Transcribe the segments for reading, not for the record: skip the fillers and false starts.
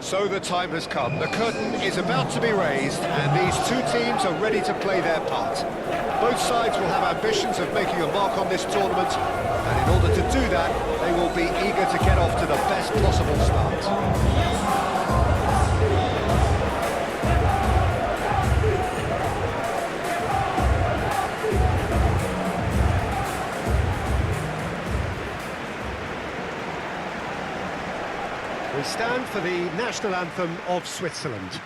So the time has come. The curtain is about to be raised, and these two teams are ready to play their part. Both sides will have ambitions of making a mark on this tournament, and in order to do that, they will be eager to get off to the best possible start. We stand for the national anthem of Switzerland.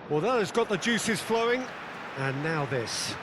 Well, that has got the juices flowing, and now this.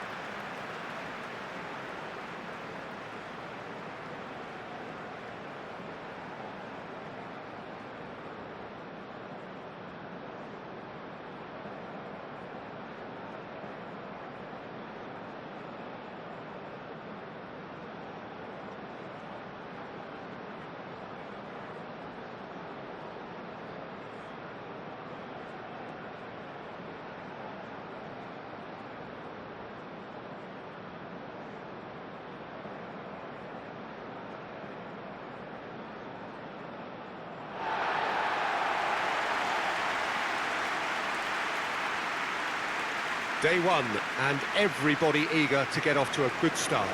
Day one, and everybody eager to get off to a good start.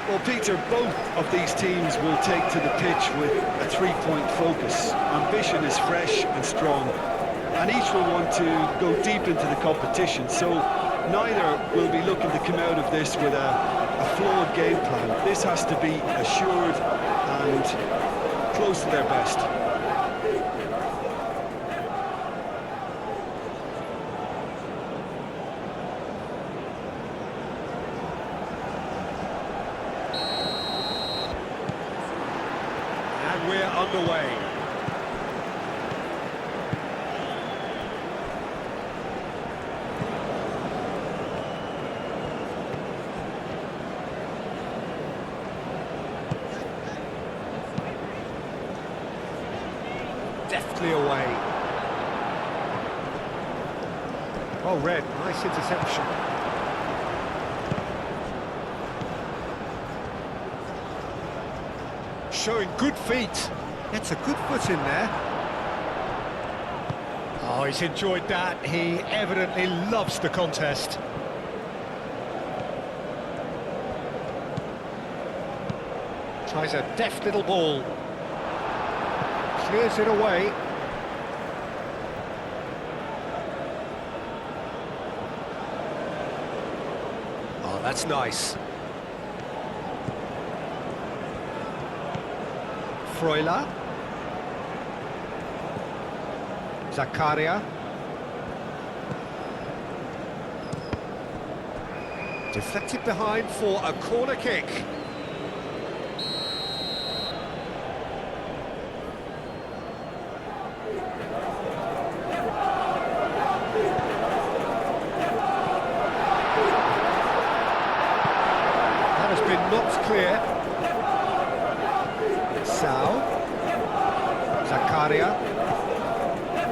Well, Peter, both of these teams will take to the pitch with a three-point focus. Ambition is fresh and strong, and each will want to go deep into the competition, so neither will be looking to come out of this with a flawed game plan. This has to be assured and close to their best. We're underway. Deftly away. Oh, Red, nice interception. Showing good feet. Gets a good foot in there. Oh, he's enjoyed that. He evidently loves the contest. Tries a deft little ball. Clears it away. Oh, that's nice. Freuler. Zakaria. Deflected behind for a corner kick. That has been knocked clear. Sao, Zakaria,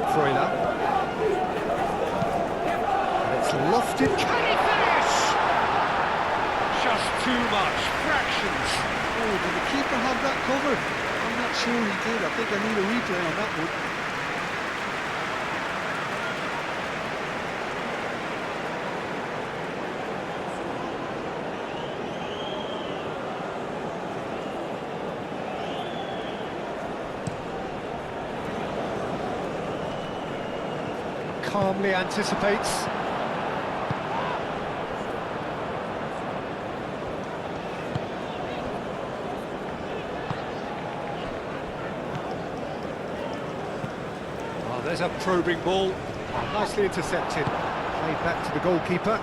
Freuler, and it's lofted. Can he finish? Just too much, fractions. Oh, did the keeper have that covered? I'm not sure he did. I think I need a replay on that one. Calmly anticipates. Oh, there's a probing ball. Nicely intercepted. Played back to the goalkeeper.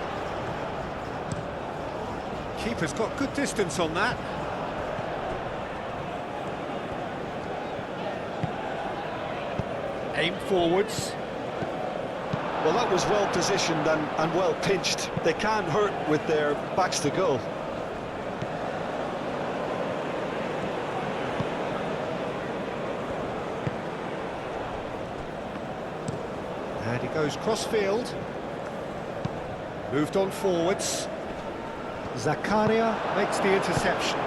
Keeper's got good distance on that. Aim forwards. Well, that was well positioned and well pinched. They can't hurt with their backs to goal. And he goes cross-field. Moved on forwards. Zakaria makes the interception.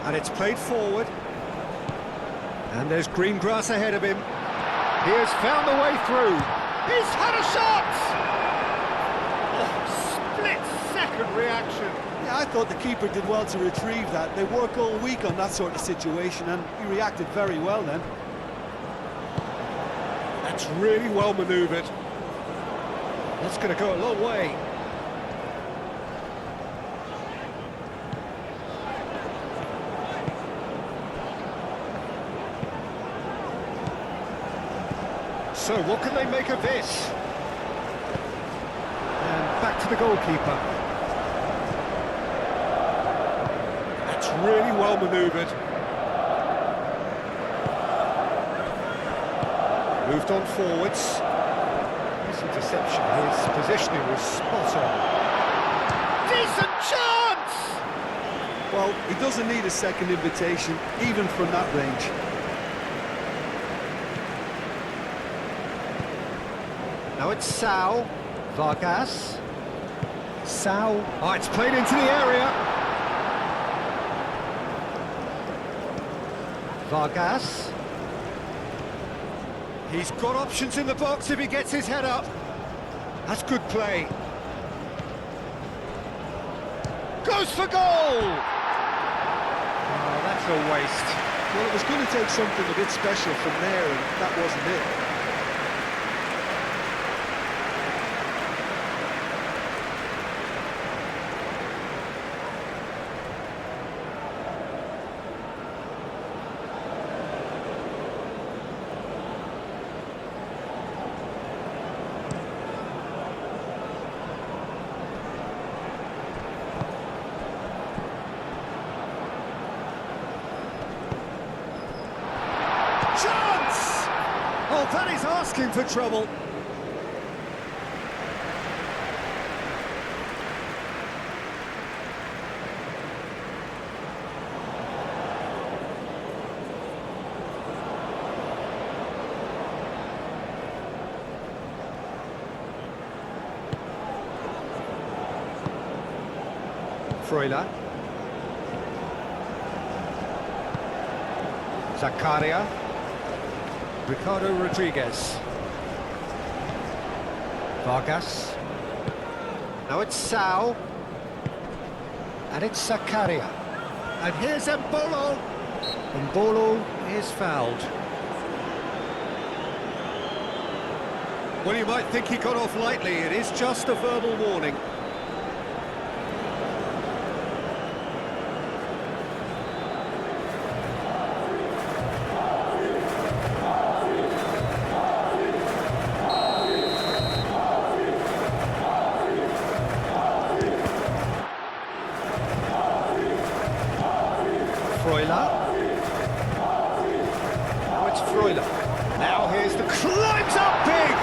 And it's played forward. And there's green grass ahead of him. He has found the way through. He's had a shot! Oh, split-second reaction. Yeah, I thought the keeper did well to retrieve that. They work all week on that sort of situation, and he reacted very well then. That's really well manoeuvred. That's going to go a long way. So, what can they make of this? And back to the goalkeeper. That's really well manoeuvred. Moved on forwards. This interception, his positioning was spot on. Decent chance! Well, he doesn't need a second invitation, even from that range. Now it's Sao, Vargas. Sao. Oh, it's played into the area. Vargas. He's got options in the box if he gets his head up. That's good play. Goes for goal! Oh, that's a waste. Well, it was going to take something a bit special from there, and that wasn't it. Chance! Oh, that is asking for trouble. Freuler. Zakaria. Ricardo Rodriguez. Vargas. Now it's Sao. And it's Zakaria. And here's Mbolo. Mbolo is fouled. Well, you might think he got off lightly. It is just a verbal warning. Freuler. Now it's Freuler. Now here's the climbs up big!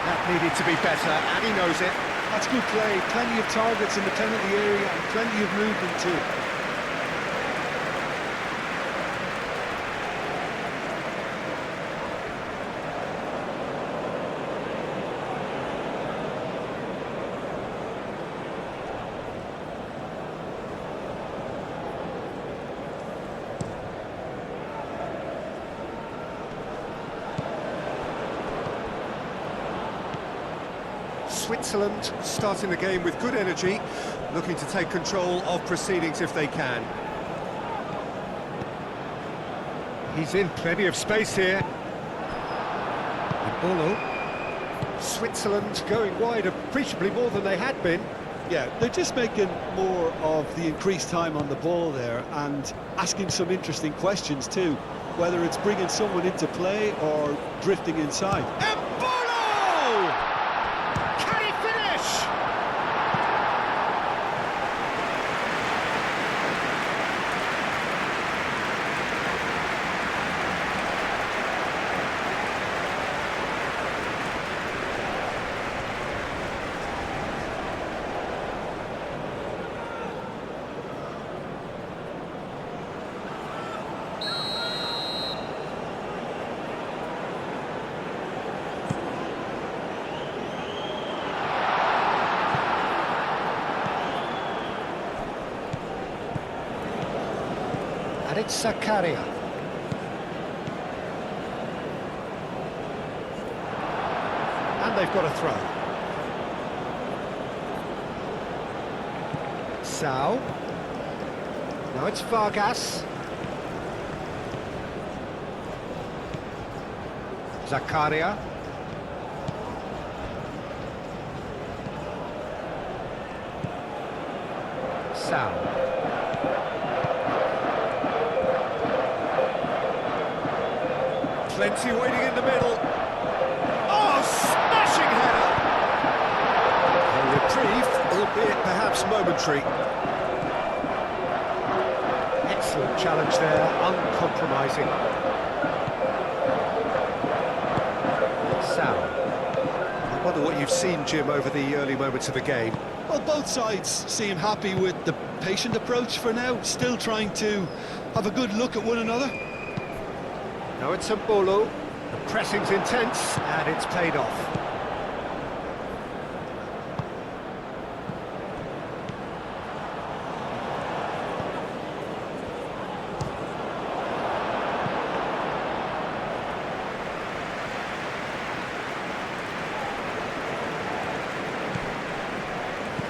That needed to be better, and he knows it. That's good play. Plenty of targets in the penalty area and plenty of movement too. Switzerland starting the game with good energy, looking to take control of proceedings if they can. He's in plenty of space here. Mbolo. Switzerland going wide appreciably more than they had been. Yeah, they're just making more of the increased time on the ball there and asking some interesting questions too, whether it's bringing someone into play or drifting inside. Mbolo! Can he finish? And it's Zakaria. And they've got a throw. Sao. Now it's Vargas. Zakaria. Sao. Plenty waiting in the middle. Oh, smashing header! A reprieve, albeit perhaps momentary. Excellent challenge there, uncompromising. Sao. I wonder what you've seen, Jim, over the early moments of the game. Well, both sides seem happy with the patient approach for now, still trying to have a good look at one another. Now it's Mbolo. The pressing's intense, and it's paid off.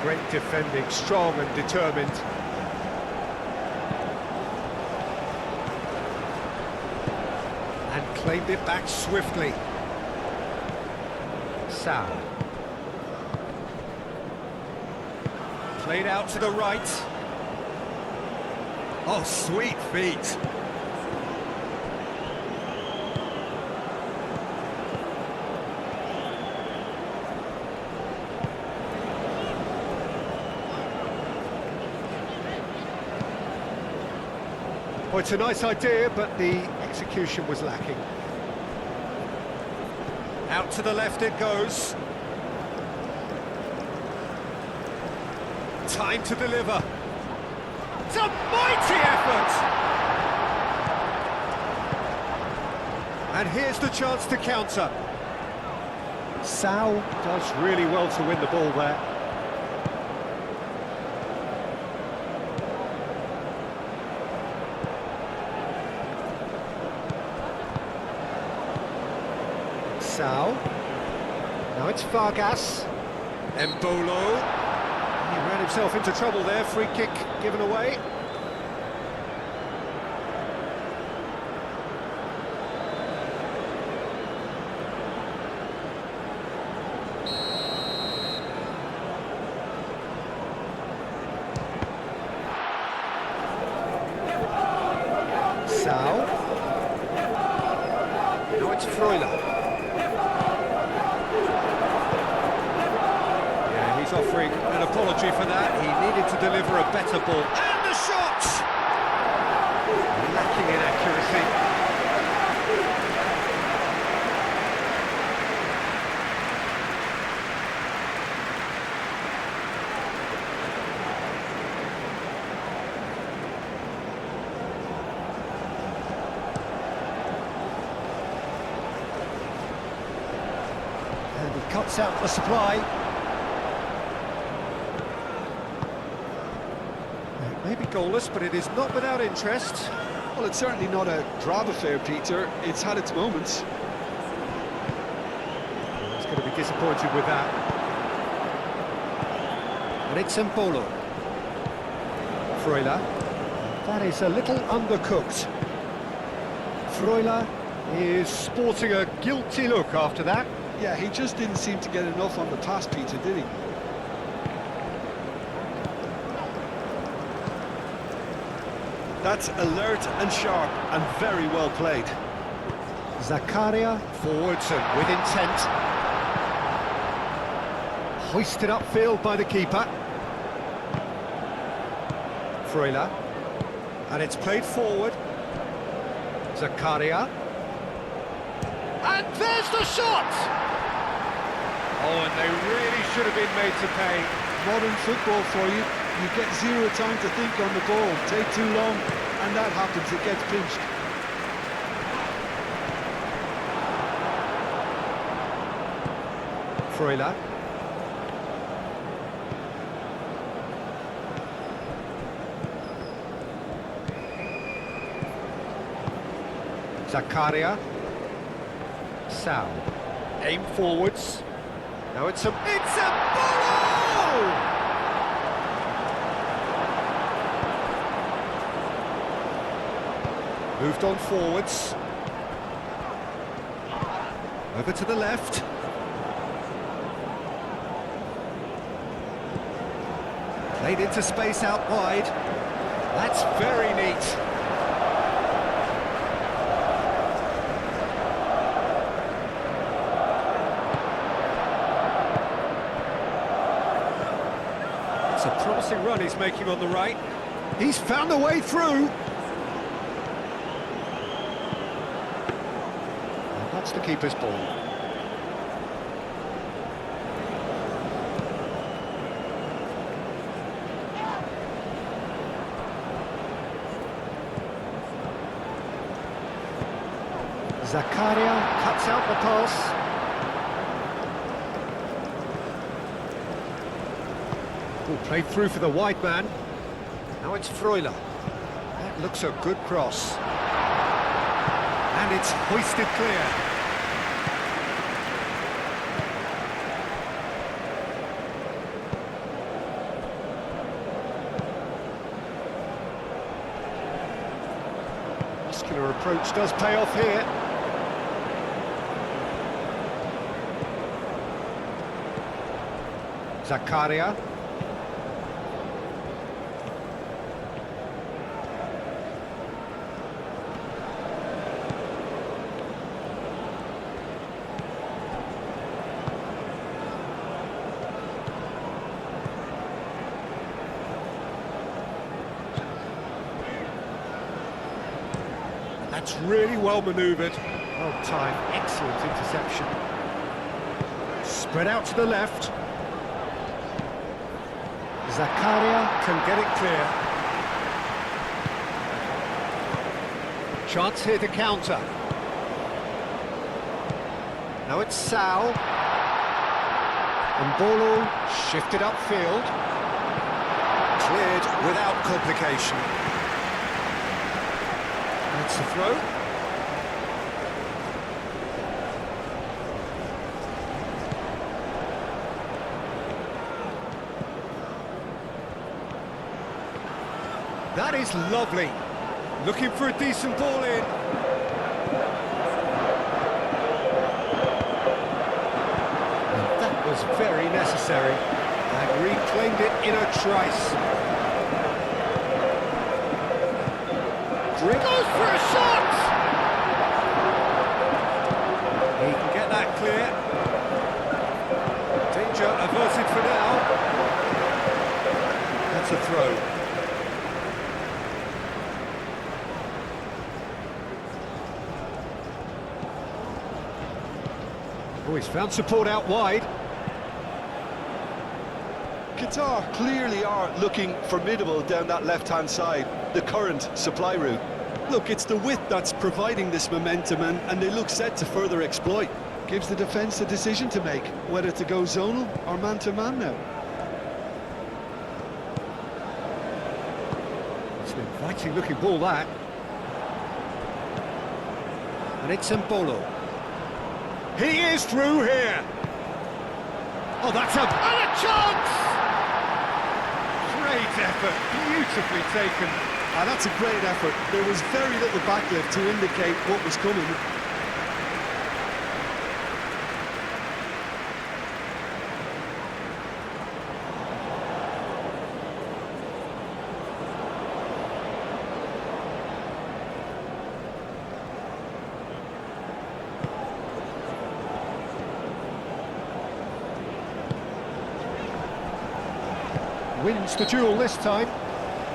Great defending, strong and determined. And claimed it back swiftly. Sao. Played out to the right. Oh, sweet feet. Well, it's a nice idea, but the execution was lacking. Out to the left it goes. Time to deliver. It's a mighty effort! And here's the chance to counter. Sao does really well to win the ball there. Sao. Now it's Vargas. Mbolo. He ran himself into trouble there. Free kick given away. Sao. Now it's Freuler. He's offering an apology for that. He needed to deliver a better ball. And the shot! Lacking in accuracy. And he cuts out the supply. Maybe goalless, but it is not without interest. Well, it's certainly not a drab affair, Peter. It's had its moments. He's going to be disappointed with that. And it's Mbolo. Freuler. That is a little undercooked. Freuler is sporting a guilty look after that. Yeah, he just didn't seem to get enough on the pass, Peter, did he? That's alert and sharp and very well played. Zakaria forwards and with intent. Hoisted upfield by the keeper. Freuler. And it's played forward. Zakaria. And there's the shot! Oh, and they really should have been made to pay. Modern football for you. You get zero time to think on the ball. Take too long, and that happens. It gets pinched. Freuler. Zakaria. Sal. Aim forwards. Now it's a ball! Moved on forwards. Over to the left. Played into space out wide. That's very neat. It's a promising run he's making on the right. He's found a way through. And that's the keeper's ball. Zakaria cuts out the pass. Ball played through for the wide man. Now it's Freuler. That looks a good cross. And it's hoisted clear. Muscular approach does pay off here. Zakaria. That's really well manoeuvred. Well timed, excellent interception. Spread out to the left. Zakaria can get it clear. Chance here to counter. Now it's Sal. And Mbolo shifted upfield. Cleared without complication. That's the throw. That is lovely. Looking for a decent ball in. And that was very necessary. And reclaimed it in a trice. Goes for a shot! He can get that clear. Danger averted for now. That's a throw. Oh, he's found support out wide. Qatar clearly are looking formidable down that left-hand side, the current supply route. Look, it's the width that's providing this momentum, and they look set to further exploit. Gives the defence a decision to make, whether to go zonal or man-to-man now. It's an inviting-looking ball, that. And it's Mbolo. He is through here. Oh, that's a chance! Great effort, beautifully taken. That's a great effort. There was very little backlift to indicate what was coming. Wins the duel this time.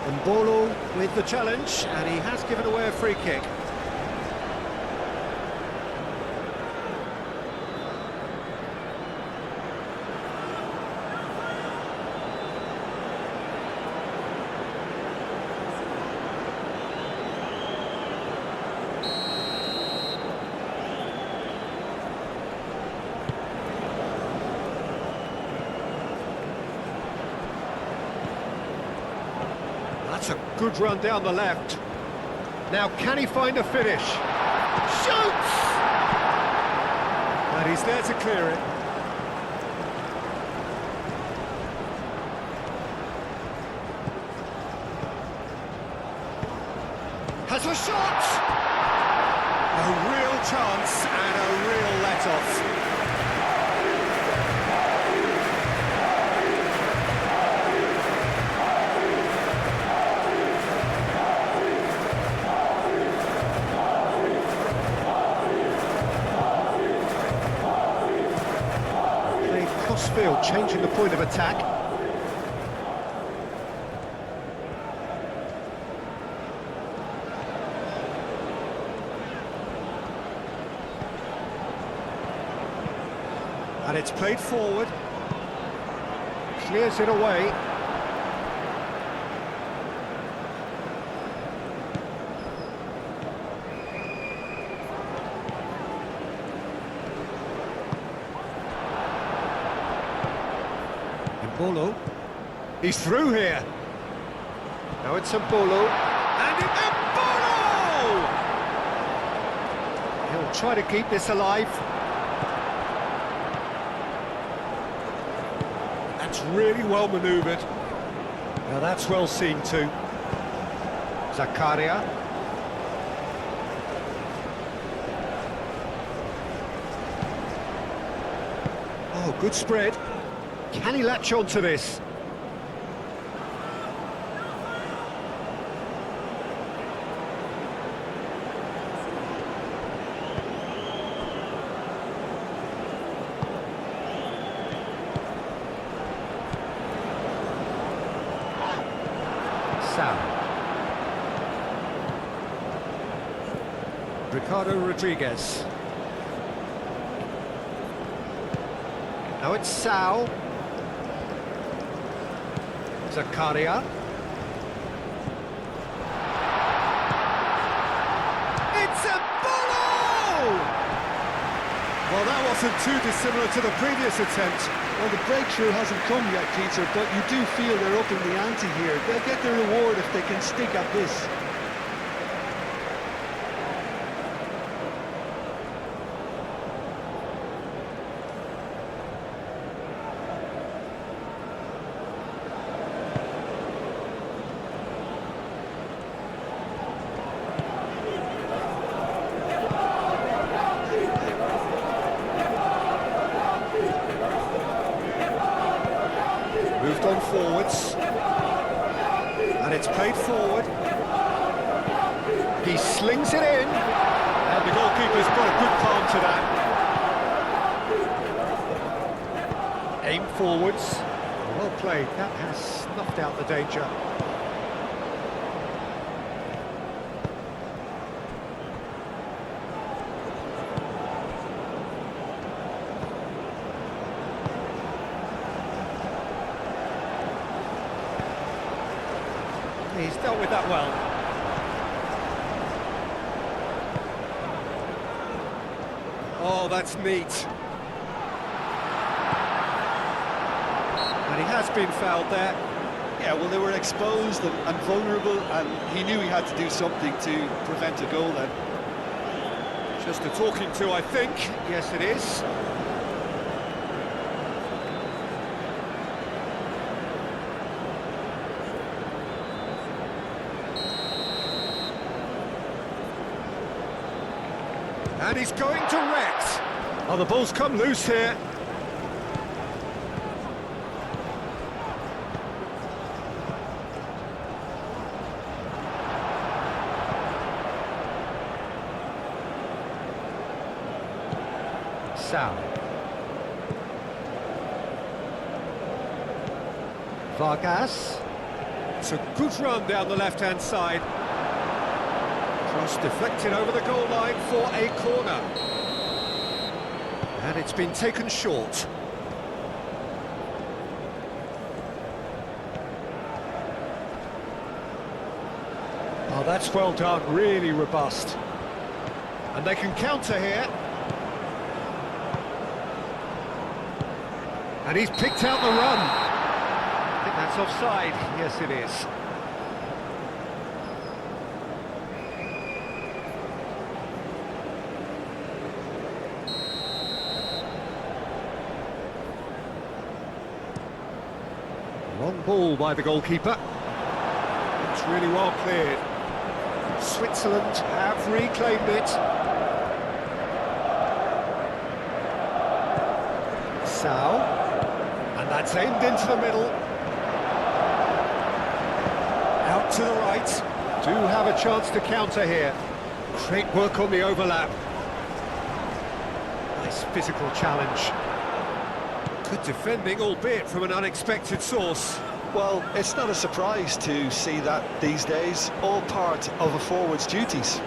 Mbolo with the challenge, and he has given away a free kick. That's a good run down the left. Now, can he find a finish? Shoots! And he's there to clear it. Has a shot! A real chance and a real let-off. Playing cross-field, changing the point of attack. And it's played forward. Clears it away. Mbolo. He's through here. Now it's Mbolo. And Mbolo! He'll try to keep this alive. That's really well manoeuvred. Now that's well seen too. Zakaria. Oh, good spread. Can he latch on to this? Ricardo Rodriguez. Now it's Sao. Zakaria. It's a Mbolo! Well, that wasn't too dissimilar to the previous attempt. Well, the breakthrough hasn't come yet, Peter, but you do feel they're upping the ante here. They'll get the reward if they can stick at this. Moved on forwards. And it's played forward. He slings it in. And the goalkeeper's got a good palm to that. Aim forwards. Well played. That has snuffed out the danger. He's dealt with that well. Oh, that's neat. And he has been fouled there. Yeah, well, they were exposed and vulnerable, and he knew he had to do something to prevent a goal then. Just a talking to, I think. Yes, it is. And he's going direct. Oh, the ball's come loose here. Sao. Vargas. It's a good run down the left-hand side. Cross deflected over the goal line for a corner. And it's been taken short. Oh, that's well done, really robust. And they can counter here. And he's picked out the run. I think that's offside. Yes, it is. Long ball by the goalkeeper. It's really well cleared. Switzerland have reclaimed it. Sao. And that's aimed into the middle. Out to the right. Do have a chance to counter here. Great work on the overlap. Nice physical challenge. Good defending, albeit from an unexpected source. Well, it's not a surprise to see that these days, all part of a forward's duties.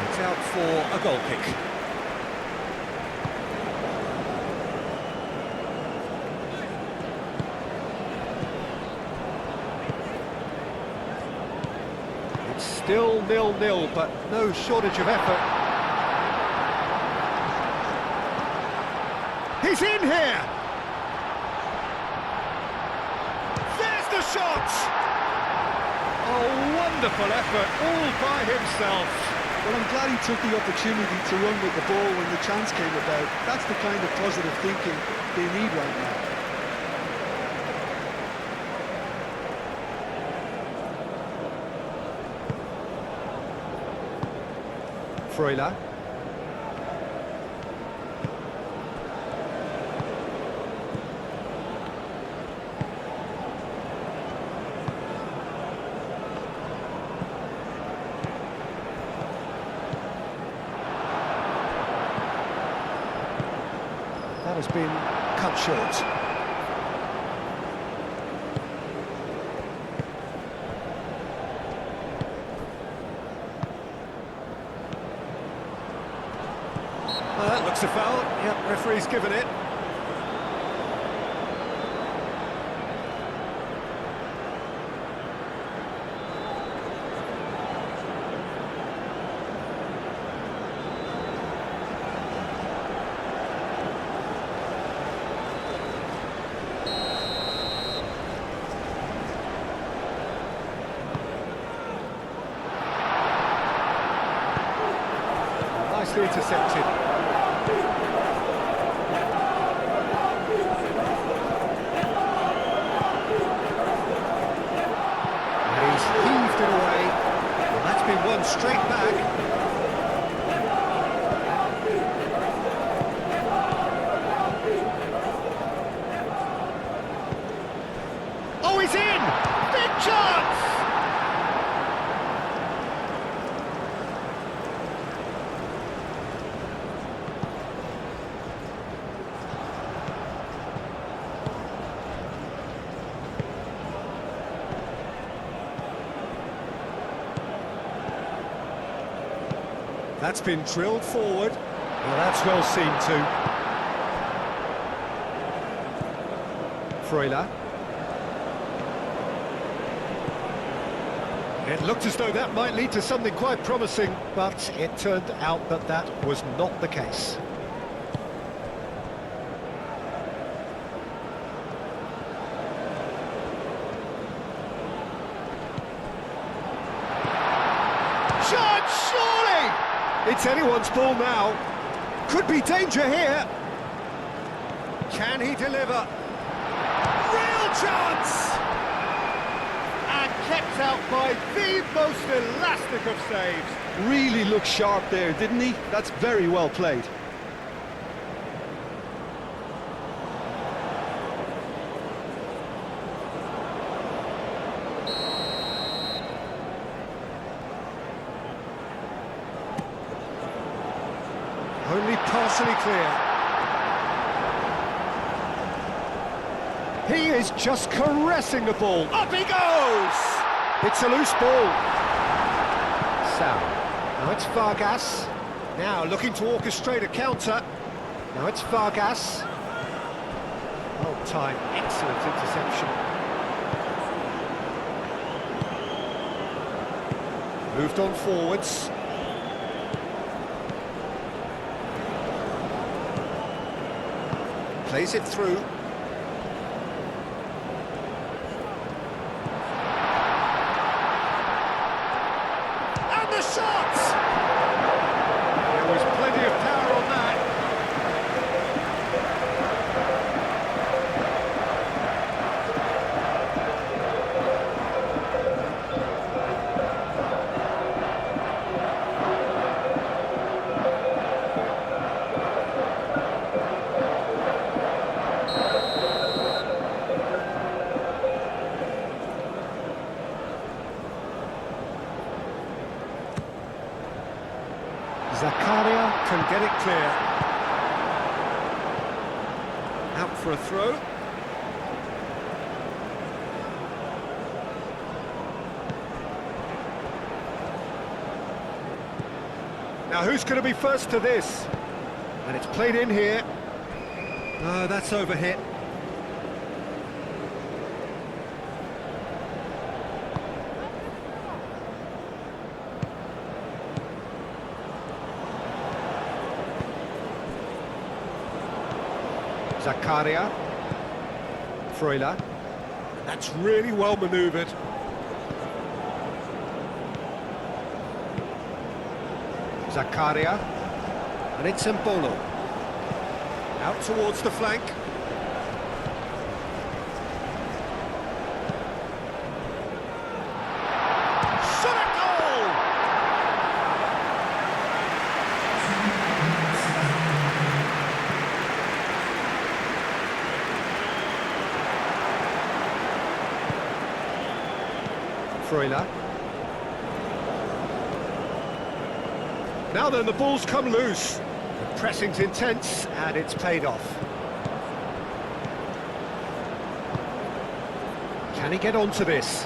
It's out for a goal kick. It's still 0-0, but no shortage of effort. He's in here! There's the shot! Oh, wonderful effort, all by himself. Well, I'm glad he took the opportunity to run with the ball when the chance came about. That's the kind of positive thinking they need right now. Freuler. That has been cut short. That looks a foul. Yep, referee's given it. Nicely intercepted. And he's heaved it away. Well, that's been won straight back. Oh, he's in! Big chance! That's been drilled forward. Well, that's well seen too. Freuler. It looked as though that might lead to something quite promising, but it turned out that that was not the case. Shot, surely! It's anyone's ball now. Could be danger here. Can he deliver? Real chance! And kept out by the most elastic of saves. Really looked sharp there, didn't he? That's very well played. Only partially clear. He is just caressing the ball. Up he goes! It's a loose ball. Sao. Now it's Vargas. Now looking to orchestrate a counter. Now it's Vargas. Well timed, excellent interception. Moved on forwards. Plays it through. And the shot! There was plenty of power on that. Zakaria can get it clear. Out for a throw. Now who's going to be first to this? And it's played in here. Oh, that's overhit. Zakaria. Freuler. That's really well manoeuvred. Zakaria. And it's Mbolo. Out towards the flank. Shot at goal! Freuler. Now then, the ball's come loose. The pressing's intense, and it's paid off. Can he get onto this?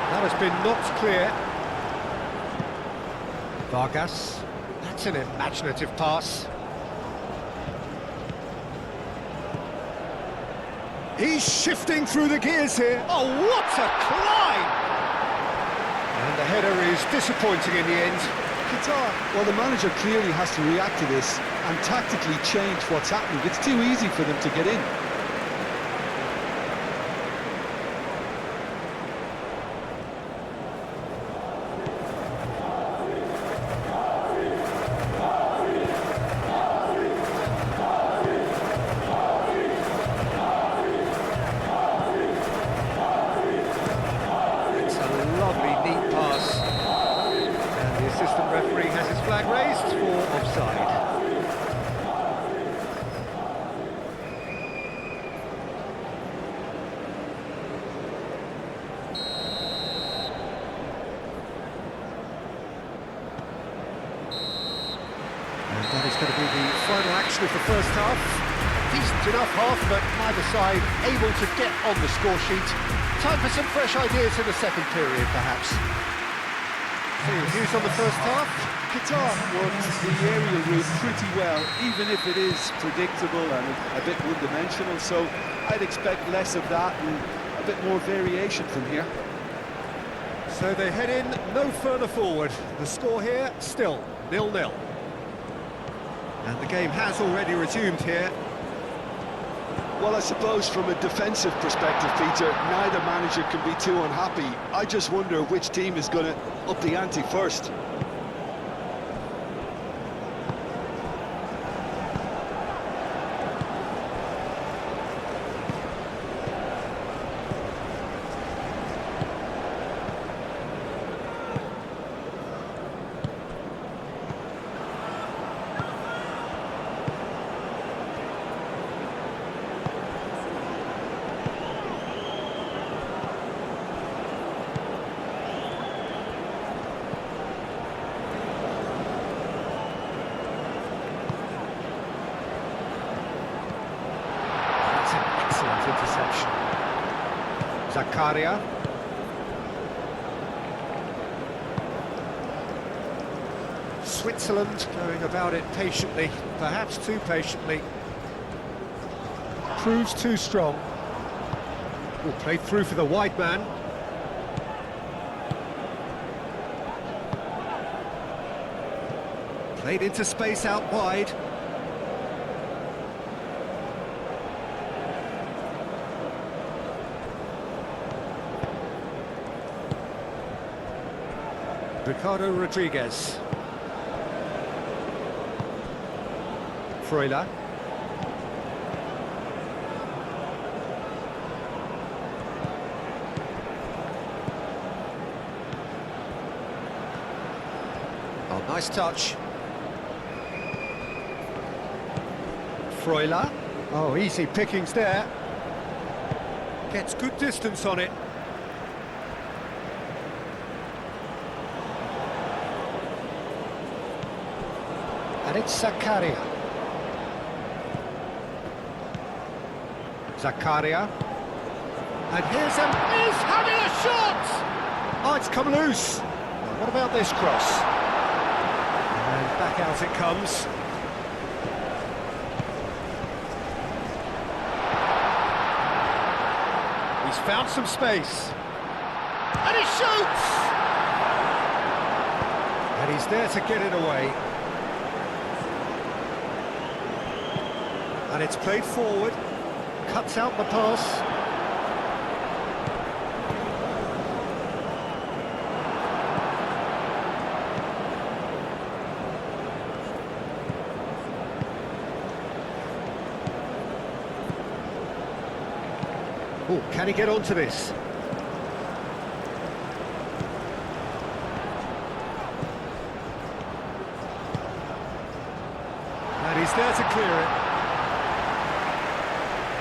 That has been knocked clear. Vargas. That's an imaginative pass. He's shifting through the gears here. Oh, what a climb! And the header is disappointing in the end. QATAR, well, the manager clearly has to react to this and tactically change what's happening. It's too easy for them to get in. It's a lovely, neat pass. And the assistant referee has his flag raised for offside. And that is going to be the final action of the first half. Decent enough half, but neither side able to get on the score sheet. Time for some fresh ideas in the second period, perhaps. So, views on the first half? QATAR worked the aerial route pretty well, even if it is predictable and a bit one-dimensional, so I'd expect less of that and a bit more variation from here. So they head in no further forward. The score here, still 0-0. And the game has already resumed here. Well, I suppose from a defensive perspective, Peter, neither manager can be too unhappy. I just wonder which team is going to up the ante first. Interception. Zakaria. Switzerland going about it patiently, perhaps too patiently. Proves too strong. Will play through for the wide man. Played into space out wide. Ricardo Rodriguez. Freuler. Oh, nice touch. Freuler. Oh, easy pickings there. Gets good distance on it. And it's Zakaria. Zakaria. And here's him. He's having a shot! Oh, it's come loose. What about this cross? And back out it comes. He's found some space. And he shoots! And he's there to get it away. And it's played forward. Cuts out the pass. Oh, can he get onto this? And he's there to clear it.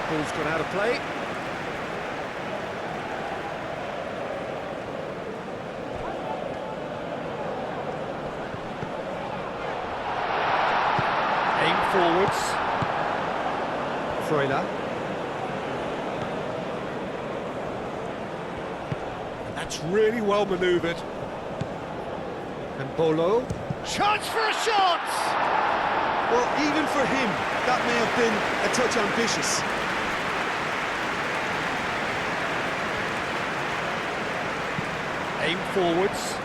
Ball's gone out of play. Aim forwards. Freuler. That's really well manoeuvred. And Bolo. Chance for a shot! Well, even for him, that may have been a touch ambitious. Aim forwards.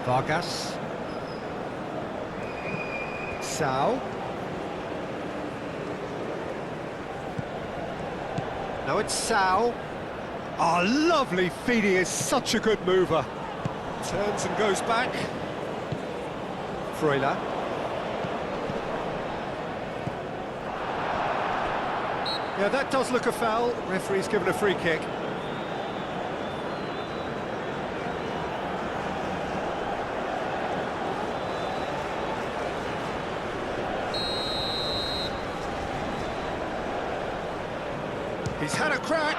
Vargas. Sao. Now it's Sao. Oh, lovely feed, he is such a good mover. Turns and goes back. Freuler. Yeah, that does look a foul. Referee's given a free kick. He's had a crack.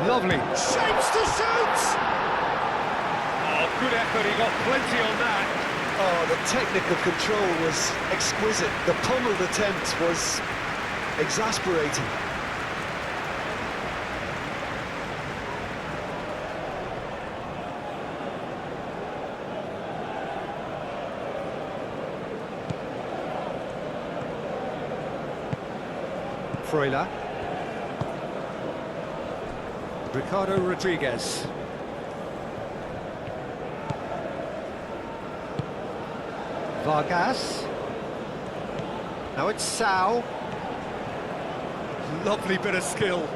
Lovely. Shapes to shoot! Oh, good effort, he got plenty on that. Oh, the technical control was exquisite. The pummeled attempt was exasperating. Freuler. Ricardo Rodriguez. Vargas. Now it's Sao. Lovely bit of skill.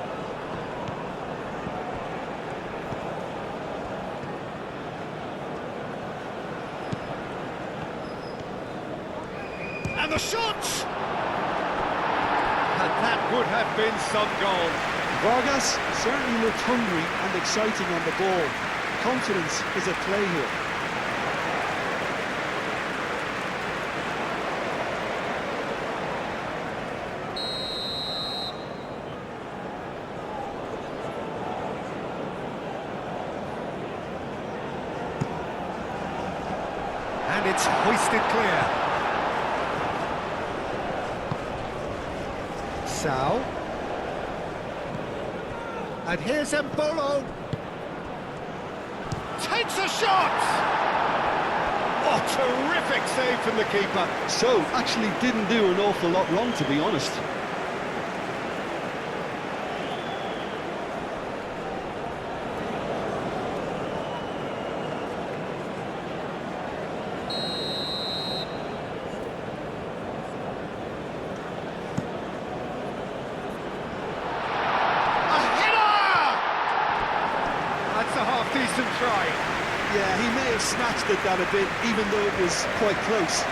And the shot! And that would have been some goal. Vargas certainly looked hungry and exciting on the ball. Confidence is at play here. And it's hoisted clear. Sao. And here's Mbolo. Takes a shot! Oh, terrific save from the keeper. So, actually didn't do an awful lot wrong, to be honest. Decent try. Yeah, he may have snatched at that a bit, even though it was quite close.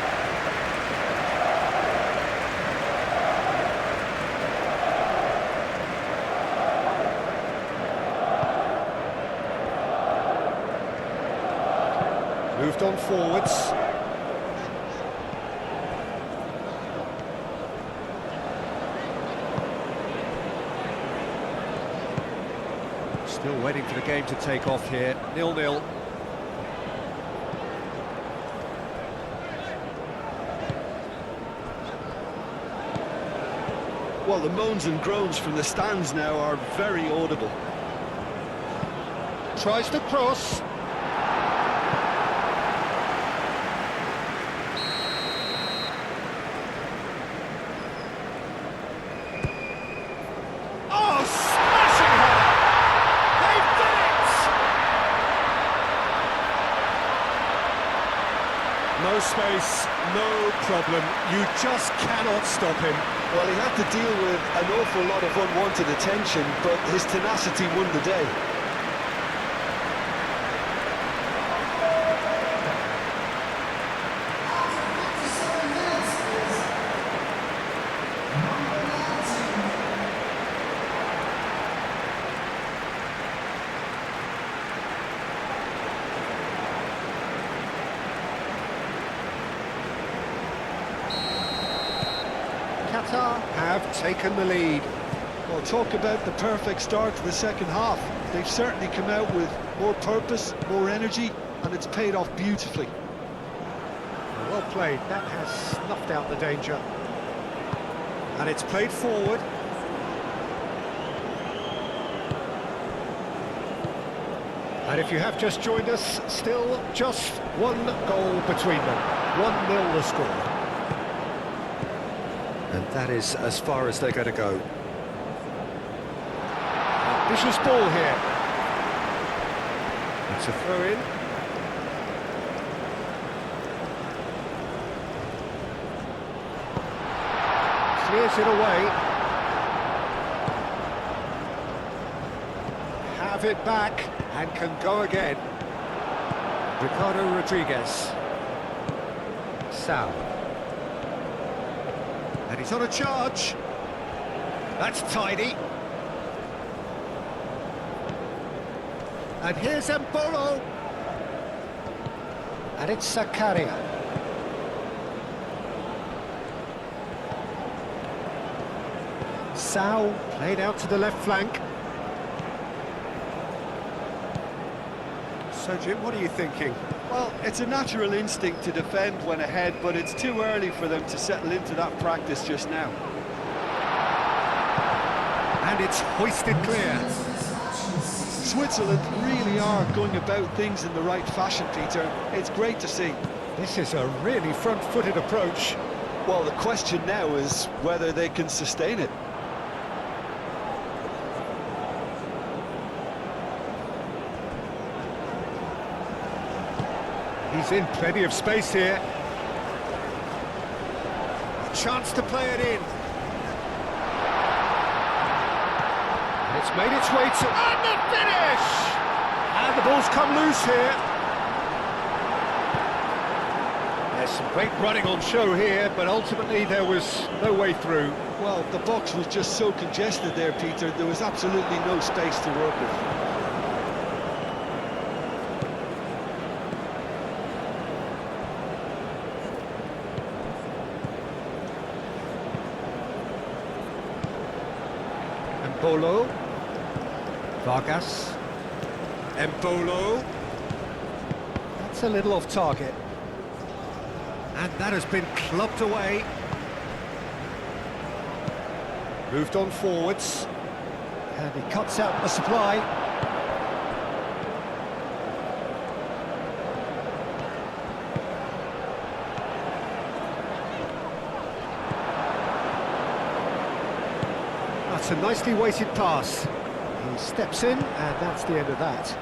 Moved on forwards. Still waiting for the game to take off here. 0-0. Well, the moans and groans from the stands now are very audible. Tries to cross. Oh, smashing header! They've done it! No space, no problem. You just cannot stop him. Well, he had to deal with an awful lot of unwanted attention, but his tenacity won the day. QATAR have taken the lead. Well, talk about the perfect start to the second half. They've certainly come out with more purpose, more energy, and it's paid off beautifully. Well played, that has snuffed out the danger. And it's played forward. And if you have just joined us, still just one goal between them. 1-0 the score. And that is as far as they're going to go. Vicious ball here. It's a throw-in. Clears it away. Have it back and can go again. Ricardo Rodriguez. Sal. And he's on a charge. That's tidy. And here's Embolo. And it's Zakaria. Sal played out to the left flank. So Jim, what are you thinking? Well, it's a natural instinct to defend when ahead, but it's too early for them to settle into that practice just now. And it's hoisted clear. Switzerland really are going about things in the right fashion, Peter. It's great to see. This is a really front-footed approach. Well, the question now is whether they can sustain it. He's in plenty of space here. A chance to play it in. And it's made its way to... And the finish! And the ball's come loose here. There's some great running on show here, but ultimately there was no way through. Well, the box was just so congested there, Peter. There was absolutely no space to work with. Embolo. Vargas. Embolo. That's a little off target. And that has been clubbed away. Moved on forwards. And he cuts out the supply. That's a nicely weighted pass. He steps in, and that's the end of that.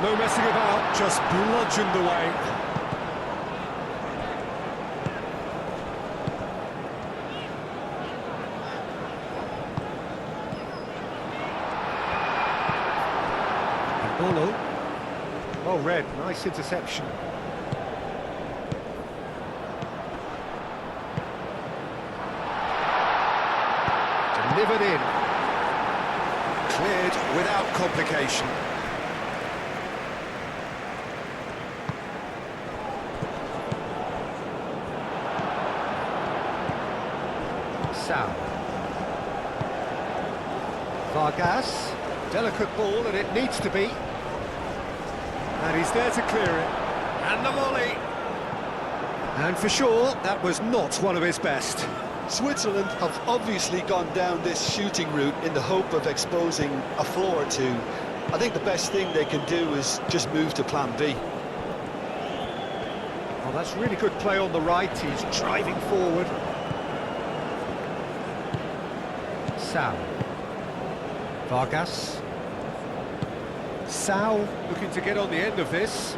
No messing about, just bludgeoned away. Embolo. Well read, nice interception. Delivered in. Cleared without complication. Sal. Vargas. Delicate ball, and it needs to be. And he's there to clear it. And the volley. And for sure, that was not one of his best. Switzerland have obviously gone down this shooting route in the hope of exposing a flaw or two. I think the best thing they can do is just move to plan B. Well, that's really good play on the right. He's driving forward. Sal. Vargas. Sal looking to get on the end of this.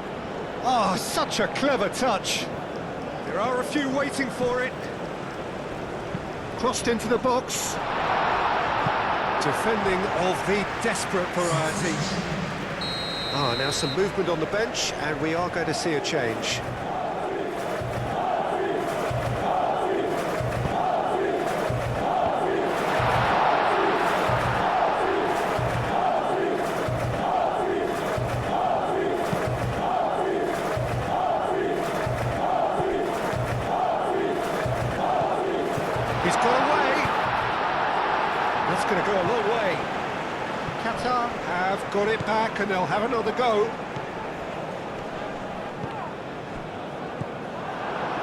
Oh, such a clever touch. There are a few waiting for it. Crossed into the box. Defending of the desperate variety. Ah, now some movement on the bench, and we are going to see a change. He's got away. That's going to go a long way. Qatar have got it back and they'll have another go.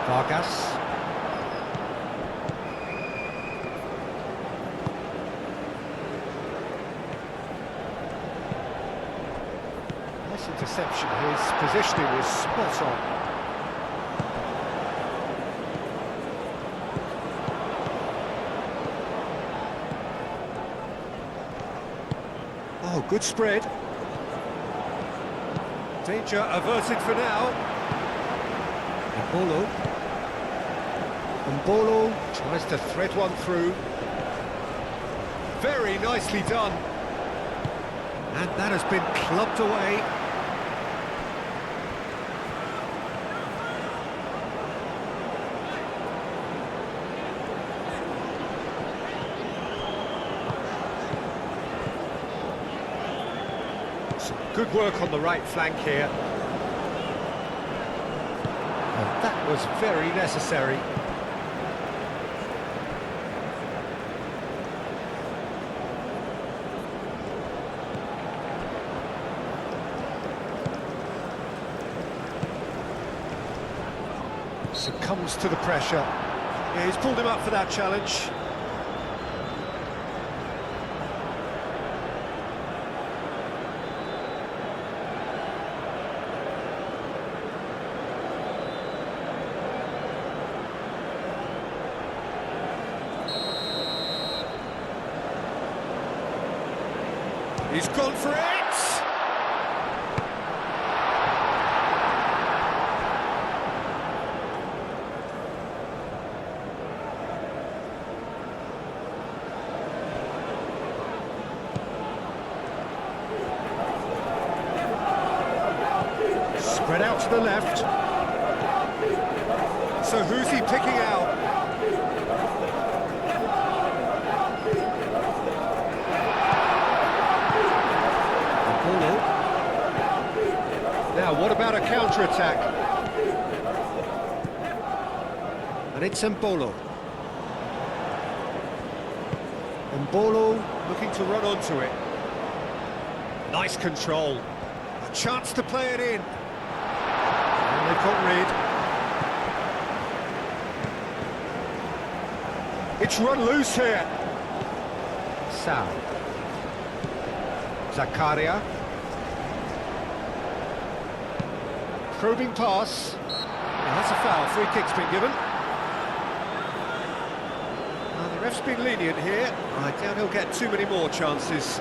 Vargas. Nice interception. His positioning was spot on. Oh, good spread. Danger averted for now. Mbolo tries to thread one through. Very nicely done. And that has been clubbed away. Good work on the right flank here. And that was very necessary. Succumbs to the pressure. Yeah, he's pulled him up for that challenge. He's gone for it! Spread out to the left. So who's he picking out? Now, what about a counter-attack? And it's Mbolo. Mbolo looking to run onto it. Nice control. A chance to play it in. And they've got rid. It's run loose here. Sal. Zakaria. Probing pass. Well, that's a foul. Free kick's been given. The ref's been lenient here. I doubt he'll get too many more chances.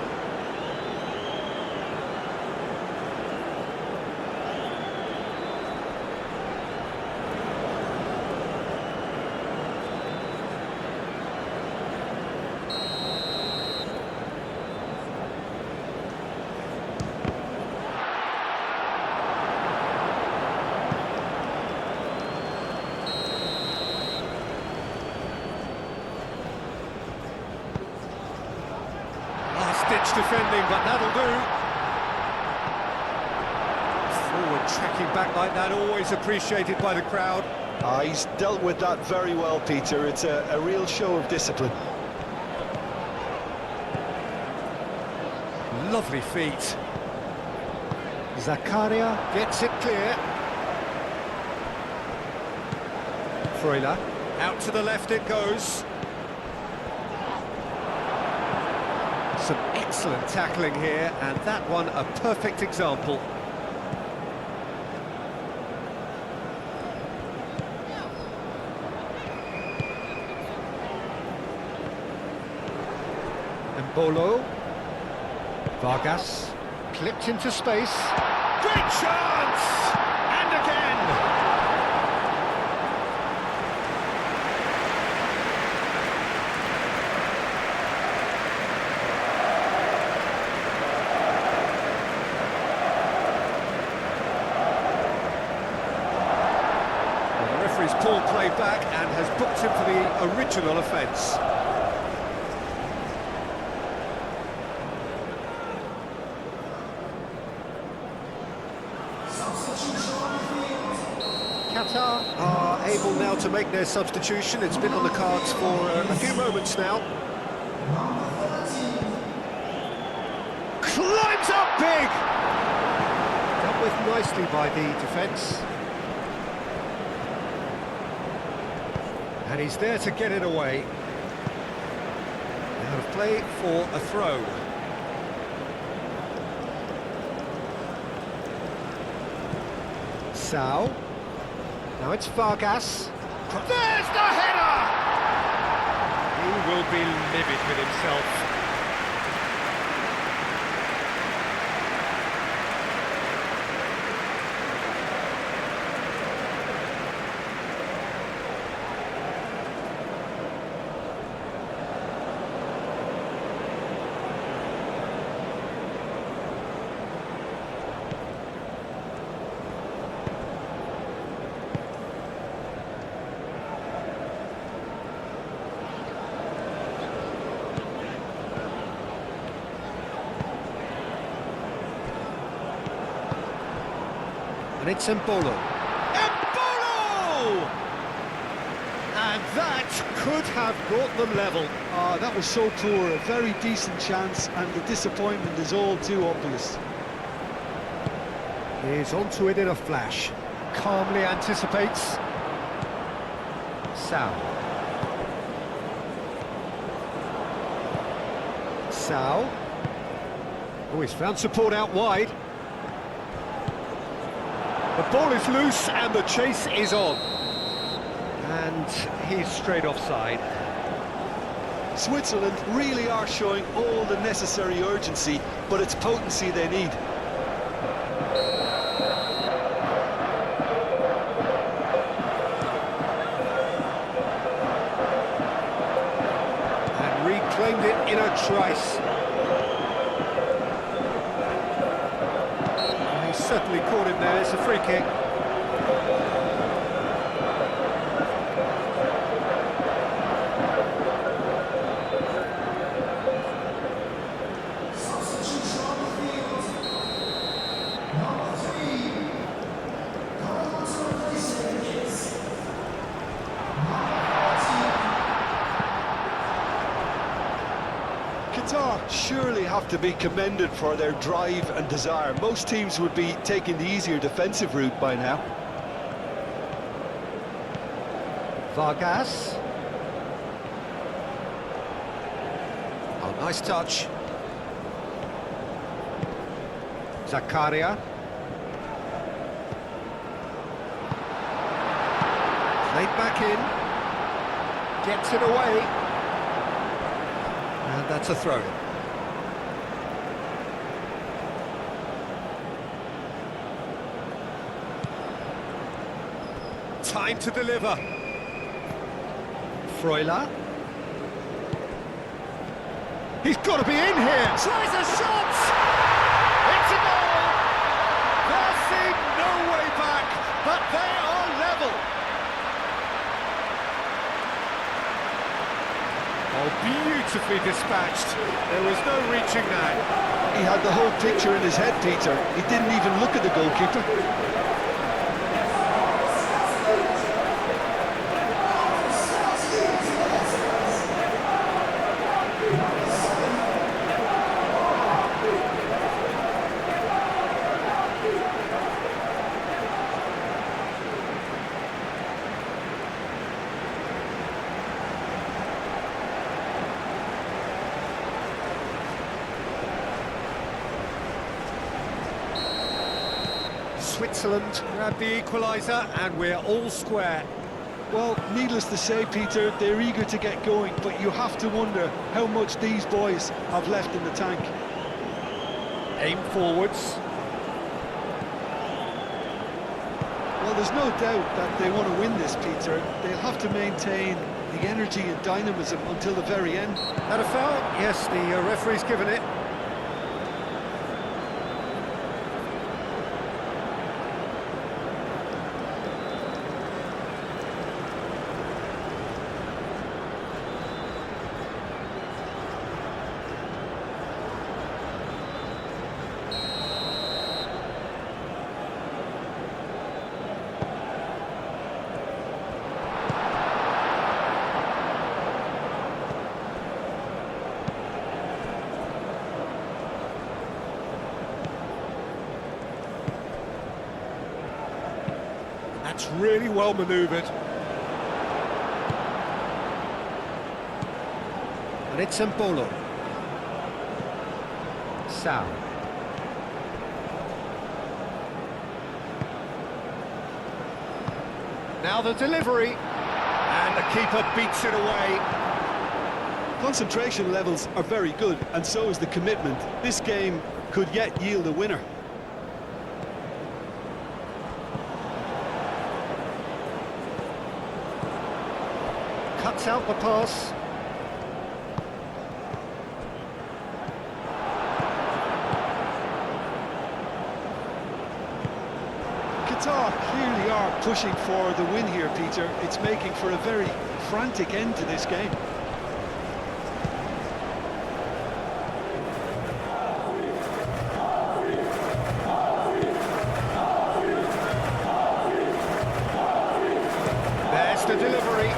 rich defending, but that'll do. Forward tracking back like that, always appreciated by the crowd. He's dealt with that very well, Peter. It's a real show of discipline. Lovely feet. Zakaria gets it clear. Freuler, out to the left it goes. Some excellent tackling here, and that one a perfect example. Mbolo. Vargas, clipped into space. Great chance! And again! Well, the referee's pulled play back and has booked him for the original offence. QATAR are able now to make their substitution. It's been on the cards for a few moments now. Climbs up big! Dealt with nicely by the defence. And he's there to get it away. Out of play for a throw. Sao. Now it's Vargas. There's the header! He will be livid with himself. And it's Mbolo. Mbolo! And that could have brought them level. That was so poor, a very decent chance, and the disappointment is all too obvious. He's onto it in a flash. Calmly anticipates. Sao. Sao. Oh, he's found support out wide. The ball is loose and the chase is on. And he's straight offside. Switzerland really are showing all the necessary urgency, but it's potency they need. And reclaimed it in a trice. Certainly caught him there, it's a free kick. QATAR surely have to be commended for their drive and desire. Most teams would be taking the easier defensive route by now. Vargas. Oh, nice touch. Zakaria. Played back in. Gets it away. And that's a throw. Time to deliver. Freuler. He's got to be in here. Tries a shot. It's a goal. There seemed no way back, but they are level. Oh, beautifully dispatched. There was no reaching that. He had the whole picture in his head, Peter. He didn't even look at the goalkeeper. Switzerland grab the equaliser and we're all square. Well, needless to say, Peter, they're eager to get going, but you have to wonder how much these boys have left in the tank. Aim forwards. Well, there's no doubt that they want to win this, Peter. They'll have to maintain the energy and dynamism until the very end. That a foul? Yes, the referee's given it. That's really well manoeuvred. And it's Mbolo. Sal. Now the delivery. And the keeper beats it away. Concentration levels are very good, and so is the commitment. This game could yet yield a winner. Cuts out the pass. Qatar clearly are pushing for the win here, Peter. It's making for a very frantic end to this game. There's the delivery.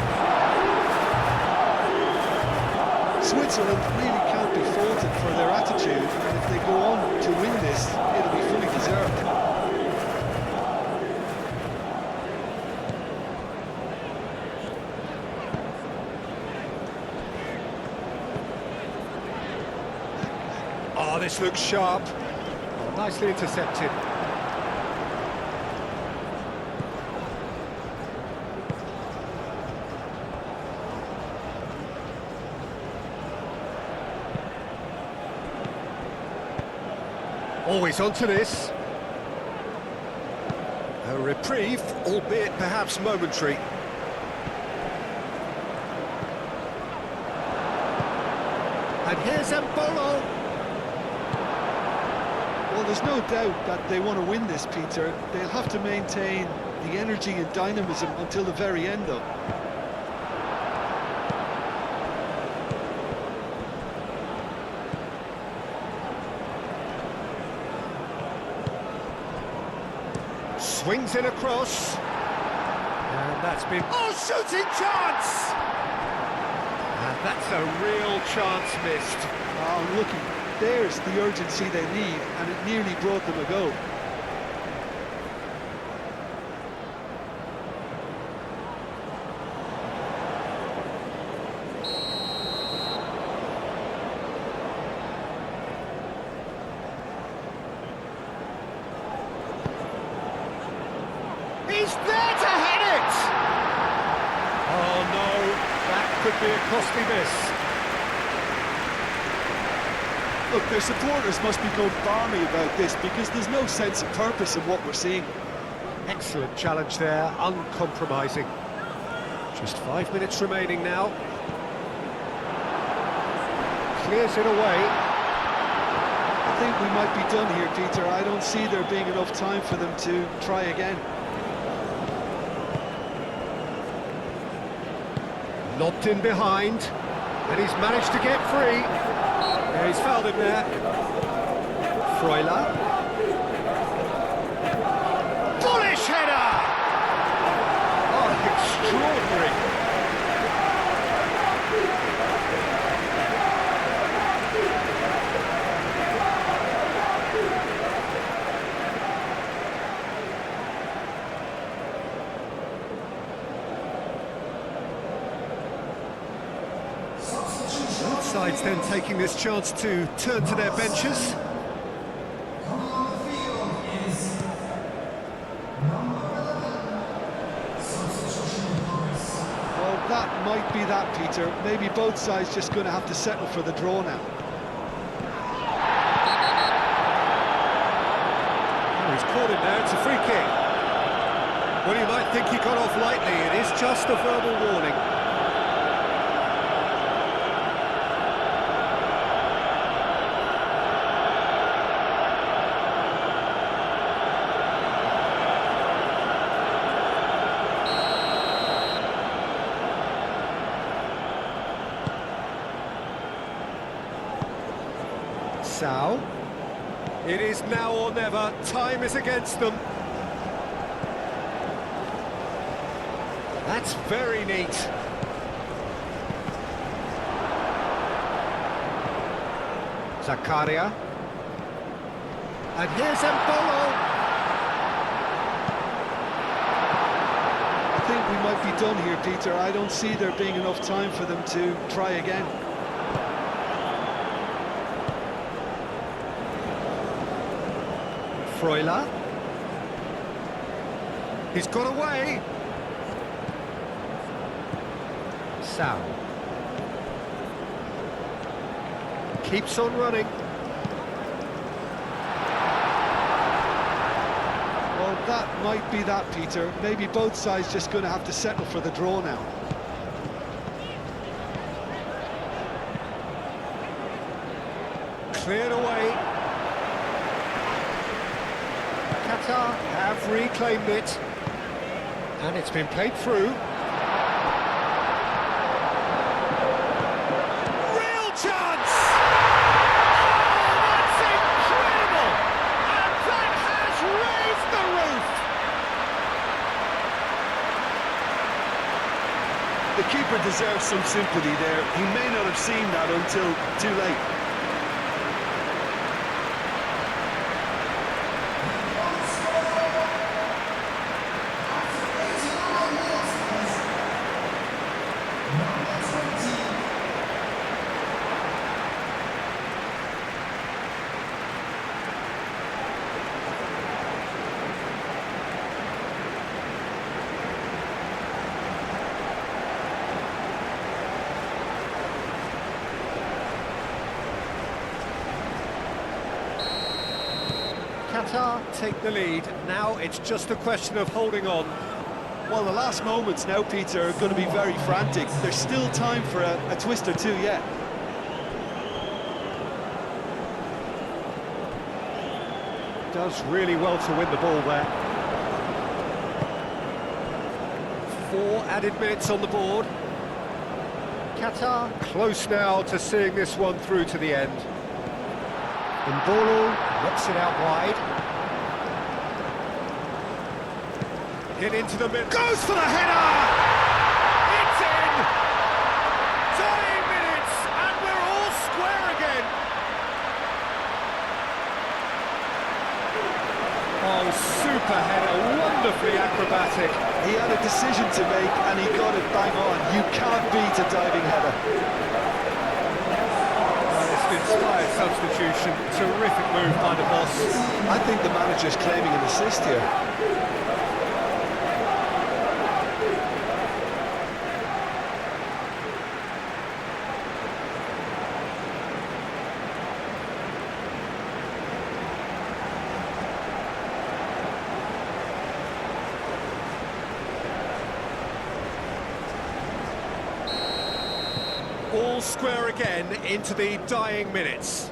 Switzerland really can't be faulted for their attitude, and if they go on to win this, it'll be fully deserved. Oh, this looks sharp. Oh, nicely intercepted. Always onto this. A reprieve, albeit perhaps momentary. And here's Mbolo. Well, there's no doubt that they want to win this, Peter. They'll have to maintain the energy and dynamism until the very end, though. Swings it across. And that's been... Oh, shooting chance! And that's a real chance missed. Oh, looking, there's the urgency they need, and it nearly brought them a goal. He's there to hit it! Oh no, that could be a costly miss. Look, their supporters must be going balmy about this because there's no sense of purpose in what we're seeing. Excellent challenge there, uncompromising. Just 5 minutes remaining now. Clears it away. I think we might be done here, Peter. I don't see there being enough time for them to try again. Lobbed in behind. And he's managed to get free. Yeah, he's fouled him there. Freuler. Bullish header! Oh, extraordinary. Both sides then taking this chance to turn to their benches. Well, that might be that, Peter. Maybe both sides just going to have to settle for the draw now. Oh, he's caught him there, it's a free kick. Well, you might think he got off lightly, it is just a verbal warning. Sao. It is now or never. Time is against them. That's very neat. Zakaria. And here's Embolo. I think we might be done here, Peter. I don't see there being enough time for them to try again. Freuler. He's got away. Sao. Keeps on running. Well, that might be that, Peter. Maybe both sides just going to have to settle for the draw now. Cleared away. Qatar have reclaimed it. And it's been played through. Real chance! Oh, that's incredible! And that has raised the roof! The keeper deserves some sympathy there. He may not have seen that until too late. Qatar take the lead. Now it's just a question of holding on. Well, the last moments now, Peter, are going to be very frantic. There's still time for a twist or two yet. Does really well to win the ball there. 4 added minutes on the board. Qatar close now to seeing this one through to the end. Embolo knocks it out wide. Hit into the middle. Goes for the header! It's in! Dying minutes, and we're all square again. Oh, super header, wonderfully acrobatic. He had a decision to make, and he got it bang on. You can't beat a diving header. Inspired substitution, terrific move by the boss. I think the manager's claiming an assist here. All square again into the dying minutes.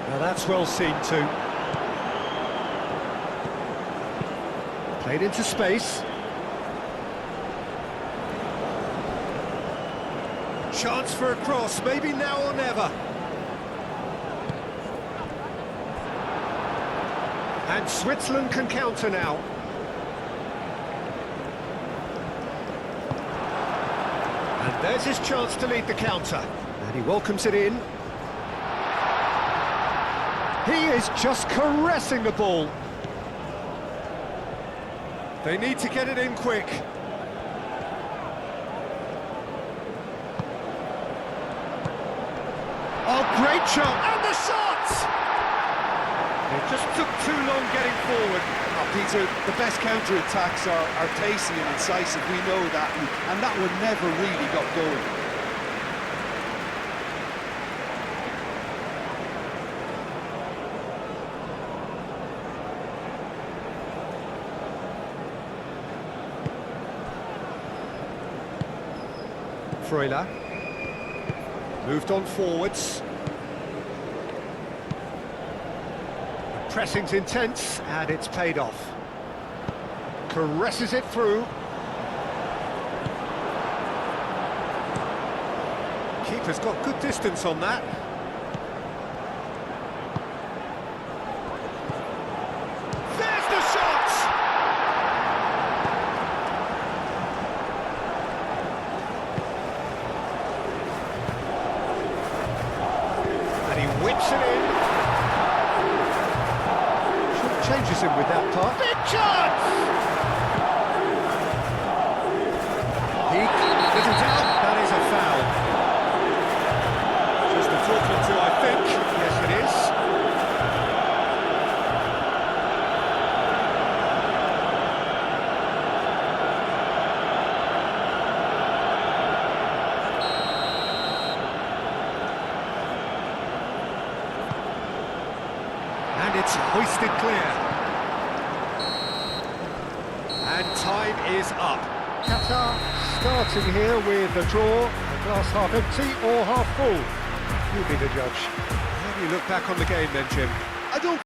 Now that's well seen too. Played into space. Chance for a cross, maybe now or never. And Switzerland can counter now. And there's his chance to lead the counter. And he welcomes it in. He is just caressing the ball. They need to get it in quick. Oh, great shot! And the shot! It just took too long getting forward. Oh, Peter, the best counter-attacks are pacey and incisive, we know that, and that one never really got going. Freuler. Moved on forwards. The pressing's intense, and it's paid off. Caresses it through. Keeper's got good distance on that. There's the shot! And he whips it in. Changes him with that part. Big chance! He little doubt that is a foul. Just a talking to, I think. Yes, it is. And it's hoisted clear. And time is up. Qatar starting here with a draw, a glass half empty or half full. You be the judge. How do you look back on the game then, Jim? I don't